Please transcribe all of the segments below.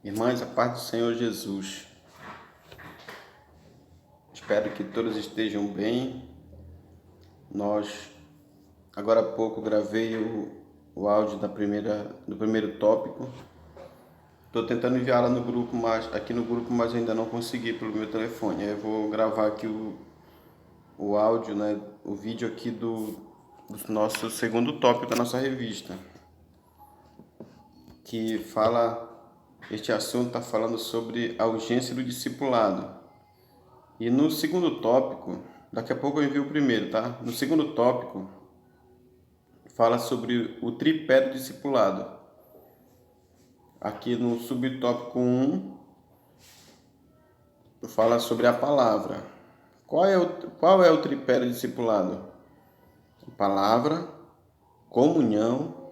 Irmãs, a paz do Senhor Jesus. Espero que todos estejam bem. Agora há pouco, gravei o áudio do primeiro tópico. Estou tentando enviar lá no grupo, aqui no grupo, mas ainda não consegui pelo meu telefone. Aí eu vou gravar aqui o áudio, né, o vídeo aqui do nosso segundo tópico da nossa revista, que este assunto está falando sobre a urgência do discipulado. E no segundo tópico, daqui a pouco eu envio o primeiro, tá? No segundo tópico, fala sobre o tripé do discipulado. Aqui no subtópico 1, fala sobre a palavra. Qual é o tripé do discipulado? Palavra, comunhão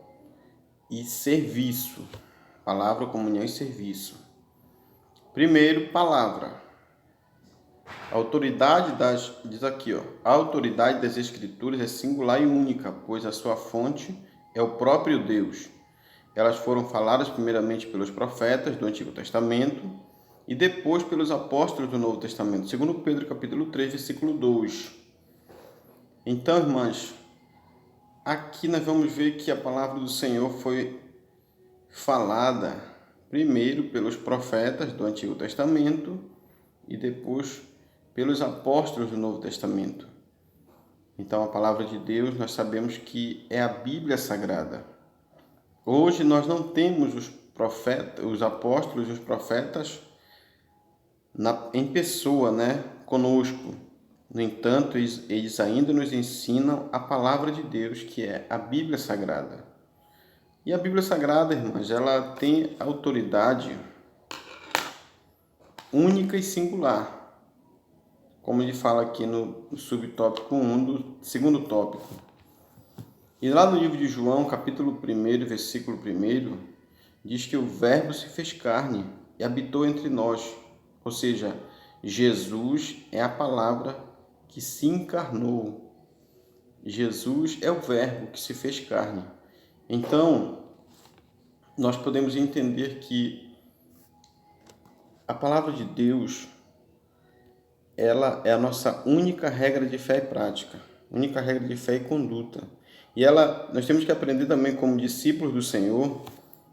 e serviço. Palavra, comunhão e serviço. Primeiro, palavra. A autoridade das Escrituras é singular e única, pois a sua fonte é o próprio Deus. Elas foram faladas primeiramente pelos profetas do Antigo Testamento e depois pelos apóstolos do Novo Testamento, segundo Pedro capítulo 3, versículo 2. Então, irmãs, aqui nós vamos ver que a palavra do Senhor foi falada primeiro pelos profetas do Antigo Testamento e depois pelos apóstolos do Novo Testamento. Então, a palavra de Deus, nós sabemos que é a Bíblia Sagrada. Hoje nós não temos os apóstolos e os profetas em pessoa, conosco. No entanto, eles ainda nos ensinam a palavra de Deus, que é a Bíblia Sagrada. E a Bíblia Sagrada, irmãs, ela tem autoridade única e singular, como ele fala aqui no subtópico 1 do segundo tópico. E lá no livro de João, capítulo 1, versículo 1, diz que o Verbo se fez carne e habitou entre nós. Ou seja, Jesus é a palavra que se encarnou. Jesus é o Verbo que se fez carne. Então, nós podemos entender que a palavra de Deus, ela é a nossa única regra de fé e prática, única regra de fé e conduta. E nós temos que aprender também como discípulos do Senhor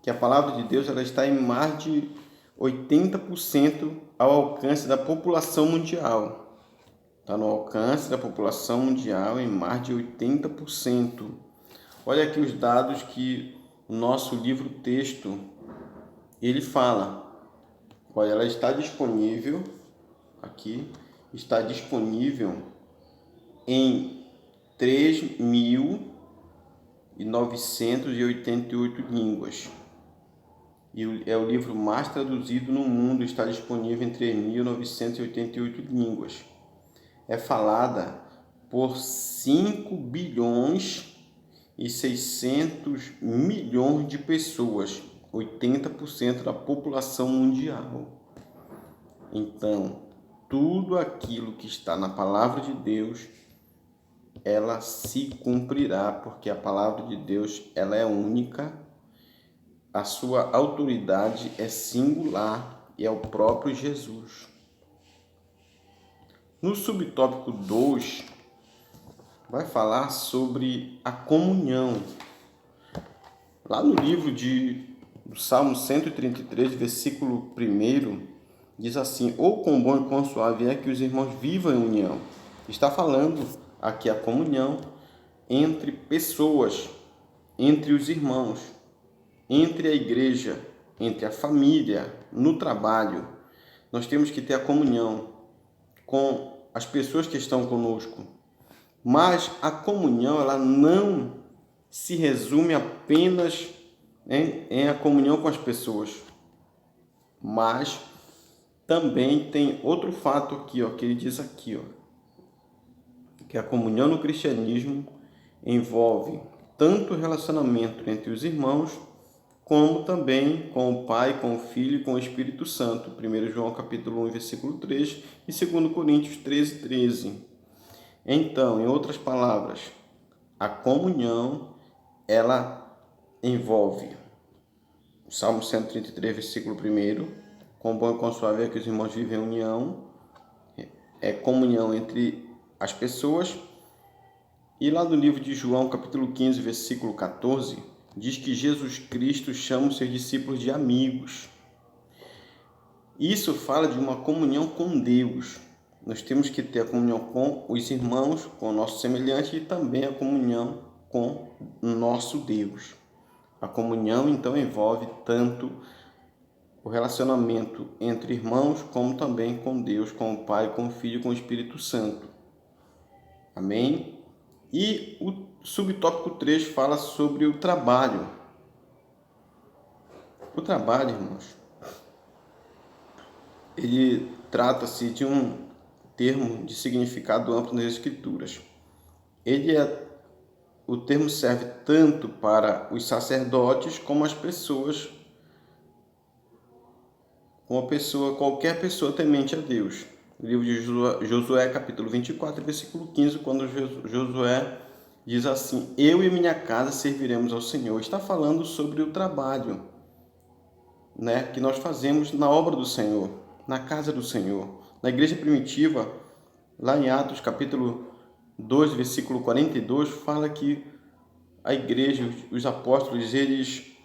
que a palavra de Deus ela está em mais de 80% ao alcance da população mundial. Está no alcance da população mundial em mais de 80%. Olha aqui os dados que o nosso livro-texto ele fala. Olha, ela está disponível aqui, está disponível em 3.988 línguas. E é o livro mais traduzido no mundo, está disponível em 3.988 línguas. É falada por 5 bilhões e 600 milhões de pessoas, 80% da população mundial. Então, tudo aquilo que está na palavra de Deus, ela se cumprirá, porque a palavra de Deus ela é única, a sua autoridade é singular e é o próprio Jesus. No subtópico 2, vai falar sobre a comunhão. Lá no livro do Salmo 133, versículo 1, diz assim: "Ou quão bom e quão suave é que os irmãos vivam em união." Está falando aqui a comunhão entre pessoas, entre os irmãos, entre a igreja, entre a família, no trabalho. Nós temos que ter a comunhão com as pessoas que estão conosco. Mas a comunhão, ela não se resume apenas em a comunhão com as pessoas. Mas também tem outro fato aqui, que ele diz aqui, que a comunhão no cristianismo envolve tanto o relacionamento entre os irmãos, como também com o Pai, com o Filho e com o Espírito Santo. 1 João capítulo 1, versículo 3 e 2 Coríntios 13, 13. Então, em outras palavras, a comunhão, ela envolve Salmo 133, versículo 1. Quão bom e quão suave é que os irmãos vivem em união. É comunhão entre as pessoas. E lá no livro de João, capítulo 15, versículo 14, diz que Jesus Cristo chama os seus discípulos de amigos. Isso fala de uma comunhão com Deus. Nós temos que ter a comunhão com os irmãos, com o nosso semelhante, e também a comunhão com o nosso Deus. A comunhão, então, envolve tanto o relacionamento entre irmãos, como também com Deus, com o Pai, com o Filho e com o Espírito Santo. Amém? E o subtópico 3 fala sobre o trabalho. O trabalho, irmãos, ele trata-se de um termo de significado amplo nas Escrituras. O termo serve tanto para os sacerdotes como as pessoas, qualquer pessoa temente a Deus. O livro de Josué, capítulo 24, versículo 15, quando Josué diz assim: eu e minha casa serviremos ao Senhor. Está falando sobre o trabalho, né, que nós fazemos na obra do Senhor, na casa do Senhor. Na igreja primitiva, lá em Atos, capítulo 2, versículo 42, fala que a igreja, os apóstolos, eles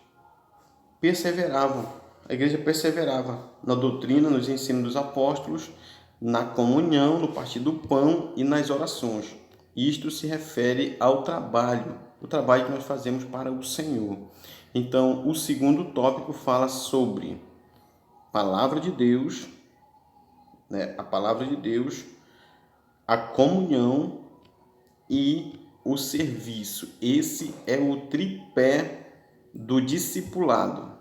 perseveravam. A igreja perseverava na doutrina, nos ensinos dos apóstolos, na comunhão, no partir do pão e nas orações. Isto se refere ao trabalho, o trabalho que nós fazemos para o Senhor. Então, o segundo tópico fala sobre a palavra de Deus, né? A palavra de Deus, a comunhão e o serviço. Esse é o tripé do discipulado.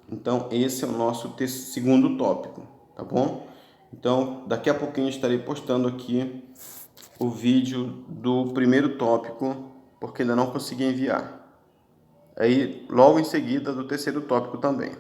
Então, esse é o nosso segundo tópico, tá bom? Então, daqui a pouquinho estarei postando aqui o vídeo do primeiro tópico, porque ainda não consegui enviar. Aí, logo em seguida, do terceiro tópico também.